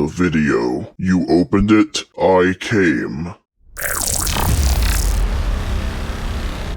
the video. You opened it, I came.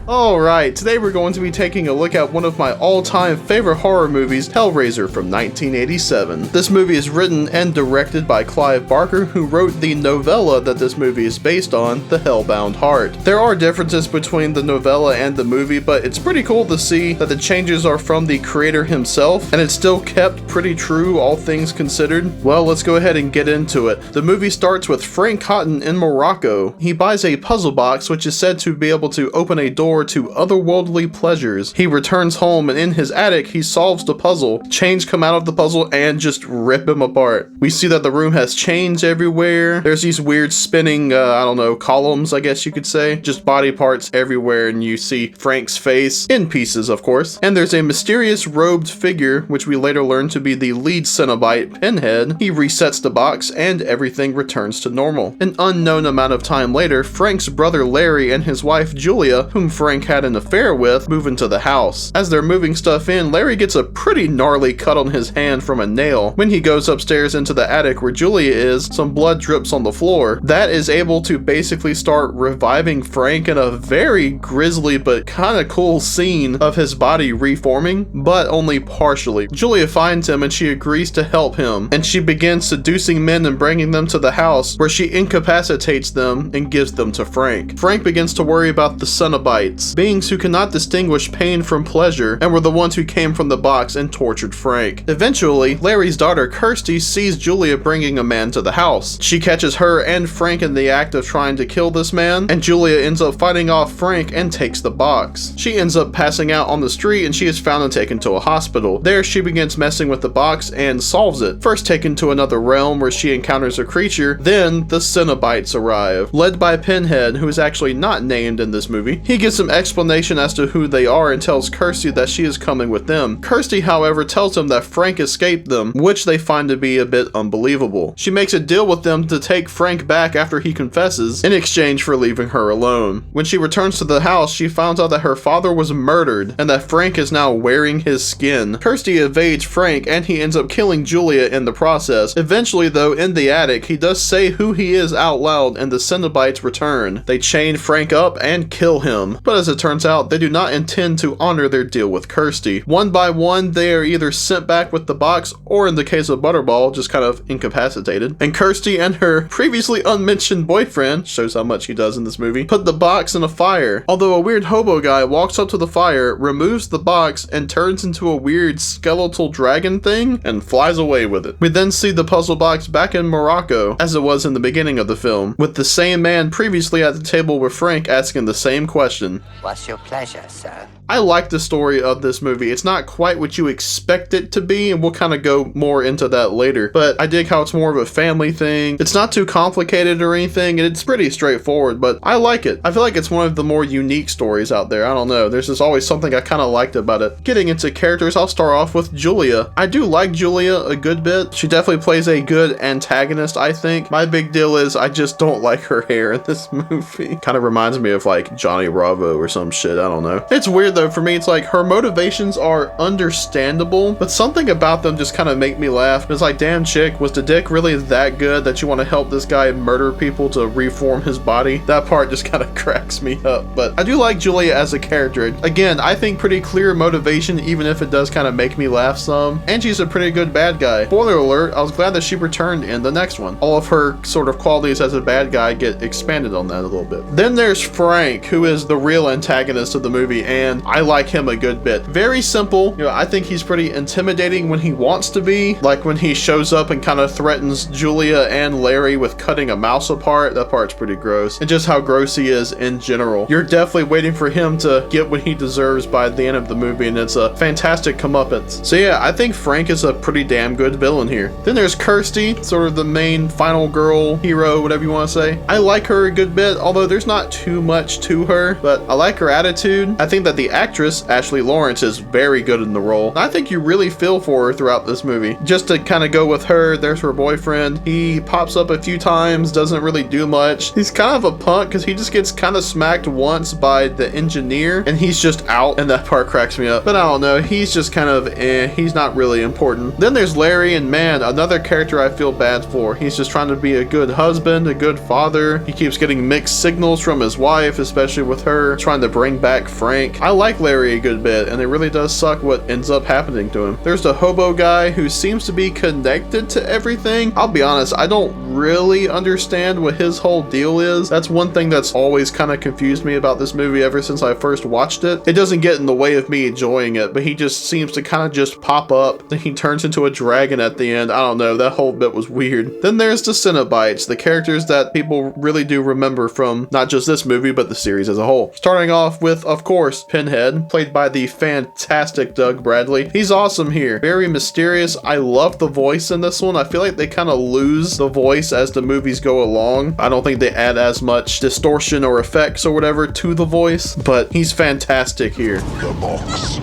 Alright, today we're going to be taking a look at one of my all-time favorite horror movies, Hellraiser from 1987. This movie is written and directed by Clive Barker, who wrote the novella that this movie is based on, The Hellbound Heart. There are differences between the novella and the movie, but it's pretty cool to see that the changes are from the creator himself, and it's still kept pretty true, all things considered. Well, let's go ahead and get into it. The movie starts with Frank Cotton in Morocco. He buys a puzzle box, which is said to be able to open a door to otherworldly pleasures. He returns home, and in his attic he solves the puzzle. Chains come out of the puzzle and just rip him apart. We see that the room has chains everywhere. There's these weird spinning, I don't know, columns, I guess you could say. Just body parts everywhere, and you see Frank's face, in pieces of course. And there's a mysterious robed figure, which we later learn to be the lead Cenobite, Pinhead. He resets the box and everything returns to normal. An unknown amount of time later, Frank's brother Larry and his wife Julia, whom Frank had an affair with, move into the house. As they're moving stuff in, Larry gets a pretty gnarly cut on his hand from a nail. When he goes upstairs into the attic where Julia is, some blood drips on the floor. That is able to basically start reviving Frank in a very grisly but kinda cool scene of his body reforming, but only partially. Julia finds him and she agrees to help him, and she begins seducing men and bringing them to the house, where she incapacitates them and gives them to Frank. Frank begins to worry about the Cenobites, beings who cannot distinguish pain from pleasure, and were the ones who came from the box and tortured Frank. Eventually, Larry's daughter Kirsty sees Julia bringing a man to the house. She catches her and Frank in the act of trying to kill this man, and Julia ends up fighting off Frank and takes the box. She ends up passing out on the street, and she is found and taken to a hospital. There she begins messing with the box and solves it. First taken to another realm where she encounters a creature, then the Cenobites arrive, led by Pinhead, who is actually not named in this movie. He gives some explanation as to who they are and tells Kirsty that she is coming with them. Kirsty, however, tells him that Frank escaped them, which they find to be a bit unbelievable. She makes a deal with them to take Frank back after he confesses, in exchange for leaving her alone. When she returns to the house, she finds out that her father was murdered, and that Frank is now wearing his skin. Kirsty evades Frank, and he ends up killing Julia in the process. Eventually, though, in the attic, he does say who he is out loud, and the Cenobites return. They chain Frank up and kill him. But as it turns out, they do not intend to honor their deal with Kirsty. One by one, they are either sent back with the box, or in the case of Butterball, just kind of incapacitated. And Kirsty and her previously unmentioned boyfriend, shows how much he does in this movie, put the box in a fire. Although a weird hobo guy walks up to the fire, removes the box, and turns into a weird skeletal dragon thing, and flies away with it. We then see the puzzle box back in Morocco, as it was in the beginning of the film, with the same man previously at the table with Frank asking the same question. What's your pleasure, sir? I like the story of this movie. It's not quite what you expect it to be, and we'll kind of go more into that later, but I dig how it's more of a family thing. It's not too complicated or anything, and it's pretty straightforward, but I like it. I feel like it's one of the more unique stories out there. I don't know, there's just always something I kind of liked about it. Getting into characters, I'll start off with Julia. I do like Julia a good bit. She definitely plays a good antagonist, I think. My big deal is I just don't like her hair in this movie. Kind of reminds me of like Johnny Bravo or some shit, I don't know. It's weird though, for me it's like her motivations are understandable, but something about them just kind of make me laugh. It's like, damn chick, was the dick really that good that you want to help this guy murder people to reform his body? That part just kind of cracks me up. But I do like Julia as a character. Again, I think pretty clear motivation, even if it does kind of make me laugh some, and she's a pretty good bad guy. Spoiler alert, I was glad that she returned in the next one. All of her sort of qualities as a bad guy get expanded on that a little bit. Then there's Frank, who is the real antagonist of the movie, and I like him a good bit. Very simple. You know, I think he's pretty intimidating when he wants to be, like when he shows up and kind of threatens Julia and Larry with cutting a mouse apart. That part's pretty gross, and just how gross he is in general. You're definitely waiting for him to get what he deserves by the end of the movie, and it's a fantastic comeuppance. So yeah, I think Frank is a pretty damn good villain here. Then there's Kirsty, sort of the main final girl, hero, whatever you want to say. I like her a good bit, although there's not too much to her, but I like her attitude. I think that the actress, Ashley Lawrence, is very good in the role. And I think you really feel for her throughout this movie. Just to kind of go with her, there's her boyfriend. He pops up a few times, doesn't really do much. He's kind of a punk because he just gets kind of smacked once by the engineer and he's just out, and that part cracks me up. But I don't know, he's just kind of he's not really important. Then there's Larry, and man, another character I feel bad for. He's just trying to be a good husband, a good father. He keeps getting mixed signals from his wife, especially with her trying to bring back Frank. I like Larry a good bit, and it really does suck what ends up happening to him. There's the hobo guy who seems to be connected to everything. I'll be honest, I don't really understand what his whole deal is. That's one thing that's always kind of confused me about this movie ever since I first watched it. It doesn't get in the way of me enjoying it, but he just seems to kind of just pop up. Then he turns into a dragon at the end. I don't know, that whole bit was weird. Then there's the Cenobites, the characters that people really do remember from not just this movie, but the series as a whole. Starting off with, of course, Pinhead, played by the fantastic Doug Bradley. He's awesome here. Very mysterious. I love the voice in this one. I feel like they kind of lose the voice as the movies go along. I don't think they add as much distortion or effects or whatever to the voice, but he's fantastic here. The box.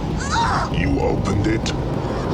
You opened it.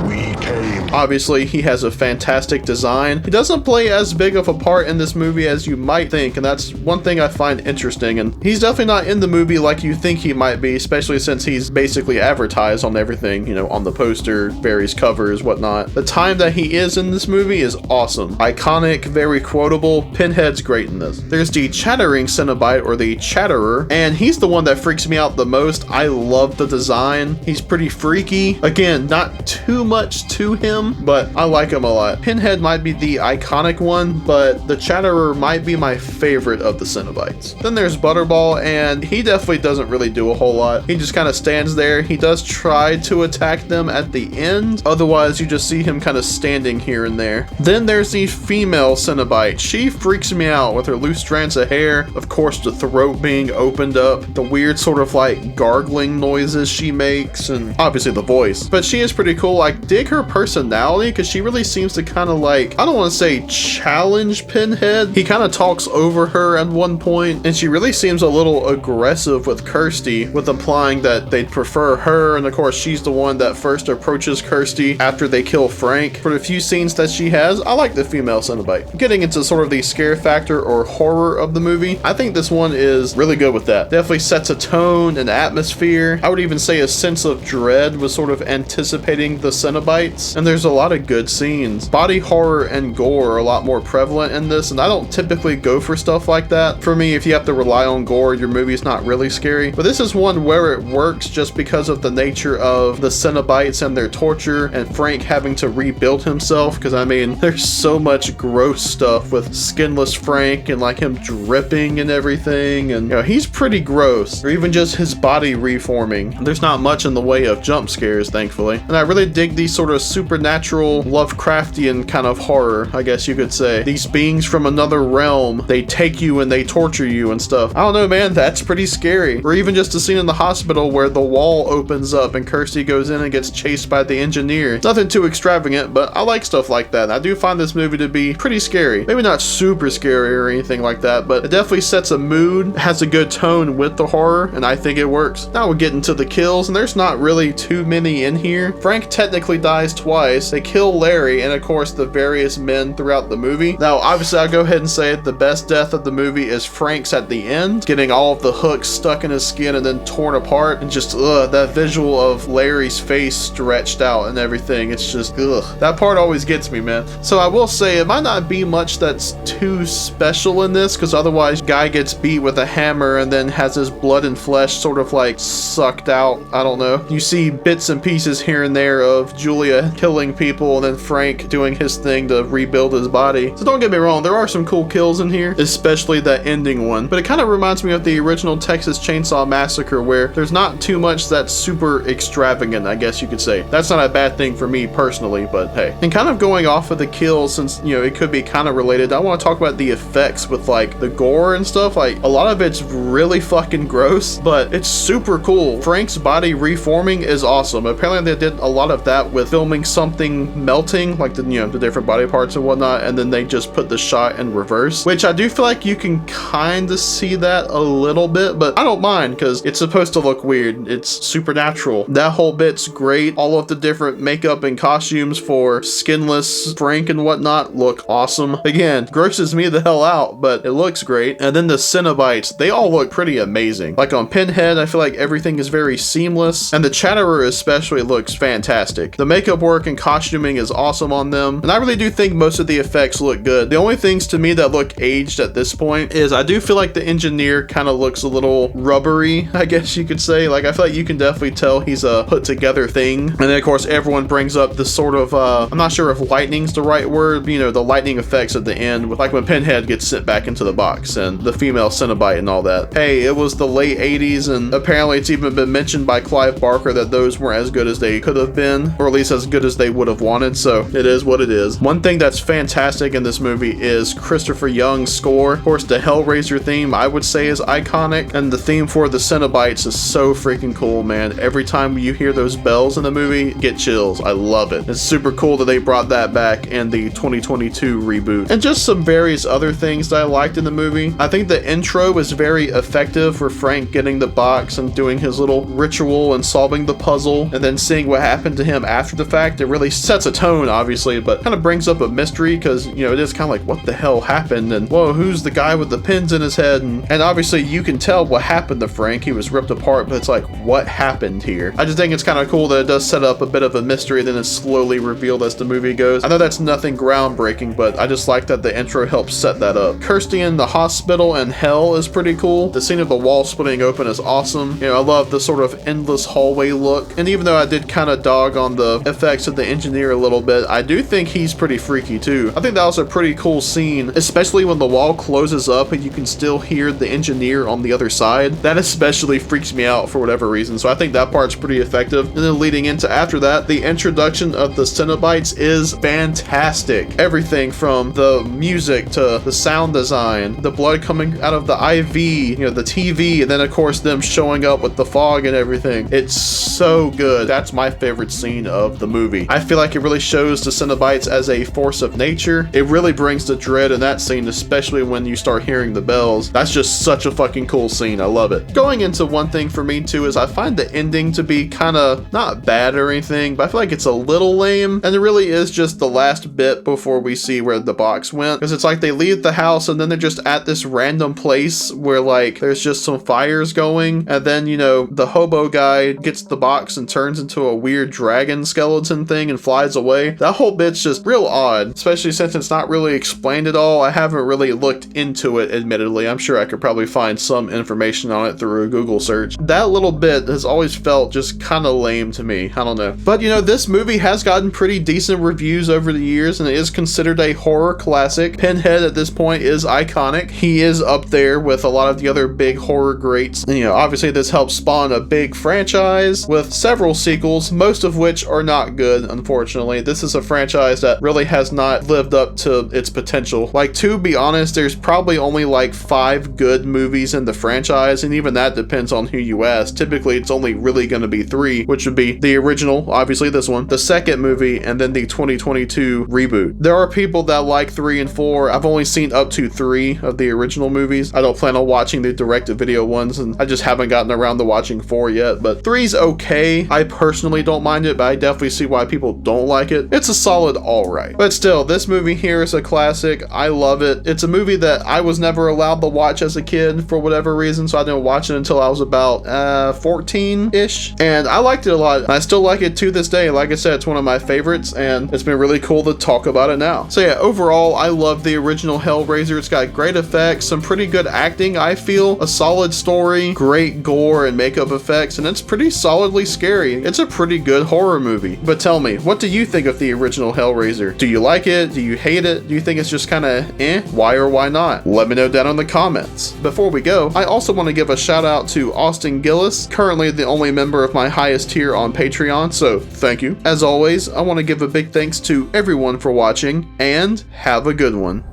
We came. Obviously, he has a fantastic design. He doesn't play as big of a part in this movie as you might think, and that's one thing I find interesting. And he's definitely not in the movie like you think he might be, especially since he's basically advertised on everything, you know, on the poster, various covers, whatnot. The time that he is in this movie is awesome. Iconic, very quotable. Pinhead's great in this. There's the chattering Cenobite, or the Chatterer, and he's the one that freaks me out the most. I love the design. He's pretty freaky. Again, not too much to him, but I like him a lot. Pinhead might be the iconic one, but the Chatterer might be my favorite of the Cenobites. Then there's Butterball, and he definitely doesn't really do a whole lot. He just kind of stands there. He does try to attack them at the end. Otherwise, you just see him kind of standing here and there. Then there's the female Cenobite. She freaks me out with her loose strands of hair. Of course, the throat being opened up, the weird sort of like gargling noises she makes, and obviously the voice. But she is pretty cool. I dig her personality because she really seems to kind of like, I don't want to say challenge Pinhead. He kind of talks over her at one point, and she really seems a little aggressive with Kirsty, with implying that they'd prefer her, and of course she's the one that first approaches Kirsty after they kill Frank. For the few scenes that she has, I like the female Cenobite. Getting into sort of the scare factor or horror of the movie, I think this one is really good with that. Definitely sets a tone, an atmosphere. I would even say a sense of dread was sort of anticipating the Cenobites, and there's a lot of good scenes. Body horror and gore are a lot more prevalent in this, and I don't typically go for stuff like that. For me, if you have to rely on gore, your movie's not really scary. But this is one where it works just because of the nature of the Cenobites and their torture, and Frank having to rebuild himself, because I mean, there's so much gross stuff with skinless Frank and like him dripping and everything, and you know, he's pretty gross. Or even just his body reforming. There's not much in the way of jump scares, thankfully. And I really dig these sort of supernatural, Lovecraftian kind of horror, I guess you could say. These beings from another realm, they take you and they torture you and stuff. I don't know, man, that's pretty scary. Or even just a scene in the hospital where the wall opens up and Kirsty goes in and gets chased by the engineer. Nothing too extravagant, but I like stuff like that. I do find this movie to be pretty scary. Maybe not super scary or anything like that, but it definitely sets a mood, has a good tone with the horror, and I think it works. Now we'll get into the kills, and there's not really too many in here. Frank technically dies twice. They kill Larry, and of course the various men throughout the movie. Now obviously I'll go ahead and say it, the best death of the movie is Frank's at the end, getting all of the hooks stuck in his skin and then torn apart, and just that visual of Larry's face stretched out and everything. It's just that part always gets me, man. So I will say it might not be much that's too special in this, because otherwise guy gets beat with a hammer and then has his blood and flesh sort of like sucked out. I don't know. You see bits and pieces here and there of Julia killing people and then Frank doing his thing to rebuild his body. So don't get me wrong, there are some cool kills in here, especially that ending one. But it kind of reminds me of the original Texas Chainsaw Massacre, where there's not too much that's super extravagant, I guess you could say. That's not a bad thing for me personally, but hey. And kind of going off of the kills, since, you know, it could be kind of related, I want to talk about the effects with like the gore and stuff. Like a lot of it's really fucking gross, but it's super cool. Frank's body reforming is awesome. Apparently they did a lot of that with film filming something melting, like the different body parts and whatnot, and then they just put the shot in reverse, which I do feel like you can kind of see that a little bit, but I don't mind because it's supposed to look weird. It's supernatural. That whole bit's great. All of the different makeup and costumes for Skinless Frank and whatnot look awesome. Again, grosses me the hell out, but it looks great. And then the Cenobites, they all look pretty amazing. Like on Pinhead, I feel like everything is very seamless, and the Chatterer especially looks fantastic. The makeup work and costuming is awesome on them, and I really do think most of the effects look good. The only things to me that look aged at this point is I do feel like the engineer kind of looks a little rubbery, I guess you could say. Like, I feel like you can definitely tell he's a put together thing. And then of course everyone brings up this sort of I'm not sure if lightning's the right word, but, the lightning effects at the end, with like when Pinhead gets sent back into the box and the female Cenobite and all that. Hey, it was the late 80s, and apparently it's even been mentioned by Clive Barker that those weren't as good as they could have been, or at least as good as they would have wanted, so it is what it is. One thing that's fantastic in this movie is Christopher Young's score. Of course, the Hellraiser theme I would say is iconic, and the theme for the Cenobites is so freaking cool, man. Every time you hear those bells in the movie, get chills. I love it. It's super cool that they brought that back in the 2022 reboot. And just some various other things that I liked in the movie. I think the intro was very effective for Frank getting the box and doing his little ritual and solving the puzzle, and then seeing what happened to him after the fact. It really sets a tone, obviously, but kind of brings up a mystery because, it is kind of like, what the hell happened? And whoa, who's the guy with the pins in his head? And obviously you can tell what happened to Frank. He was ripped apart, but it's like, what happened here? I just think it's kind of cool that it does set up a bit of a mystery, then it's slowly revealed as the movie goes. I know that's nothing groundbreaking, but I just like that the intro helps set that up. Kirsty in the hospital and hell is pretty cool. The scene of the wall splitting open is awesome. I love the sort of endless hallway look. And even though I did kind of dog on the effects of the engineer a little bit, I do think he's pretty freaky too. I think that was a pretty cool scene, especially when the wall closes up and you can still hear the engineer on the other side. That especially freaks me out for whatever reason, so I think that part's pretty effective. And then leading into after that, the introduction of the Cenobites is fantastic. Everything from the music to the sound design, the blood coming out of the IV, the TV, and then of course them showing up with the fog and everything. It's so good. That's my favorite scene of the movie. I feel like it really shows the Cenobites as a force of nature. It really brings the dread in that scene, especially when you start hearing the bells. That's just such a fucking cool scene. I love it. Going into one thing for me too is I find the ending to be kind of not bad or anything, but I feel like it's a little lame, and it really is just the last bit before we see where the box went, because it's like they leave the house and then they're just at this random place where like there's just some fires going, and then the hobo guy gets the box and turns into a weird dragon skeleton thing and flies away. That whole bit's just real odd, especially since it's not really explained at all. I haven't really looked into it, admittedly. I'm sure I could probably find some information on it through a Google search. That little bit has always felt just kind of lame to me. I don't know. But this movie has gotten pretty decent reviews over the years, and it is considered a horror classic. Pinhead at this point is iconic. He is up there with a lot of the other big horror greats. And, obviously this helped spawn a big franchise with several sequels, most of which are not good, unfortunately. This is a franchise that really has not lived up to its potential. Like, to be honest, there's probably only like 5 good movies in the franchise, and even that depends on who you ask. Typically it's only really going to be 3, which would be the original, obviously this one, the second movie, and then the 2022 reboot. There are people that like 3 and 4. I've only seen up to 3 of the original movies. I don't plan on watching the direct-to-video ones, and I just haven't gotten around to watching 4 yet, but 3's okay. I personally don't mind it, but I definitely see why people don't like it. It's a solid alright. But still, this movie here is a classic. I love it. It's a movie that I was never allowed to watch as a kid for whatever reason, so I didn't watch it until I was about 14-ish, and I liked it a lot. I still like it to this day. Like I said, it's one of my favorites, and it's been really cool to talk about it now. So yeah, overall, I love the original Hellraiser. It's got great effects, some pretty good acting, I feel, a solid story, great gore and makeup effects, and it's pretty solidly scary. It's a pretty good horror movie. But tell me, what do you think of the original Hellraiser? Do you like it? Do you hate it? Do you think it's just kind of Why or why not? Let me know down in the comments. Before we go, I also want to give a shout out to Austin Gillis, currently the only member of my highest tier on Patreon, so thank you. As always, I want to give a big thanks to everyone for watching, and have a good one.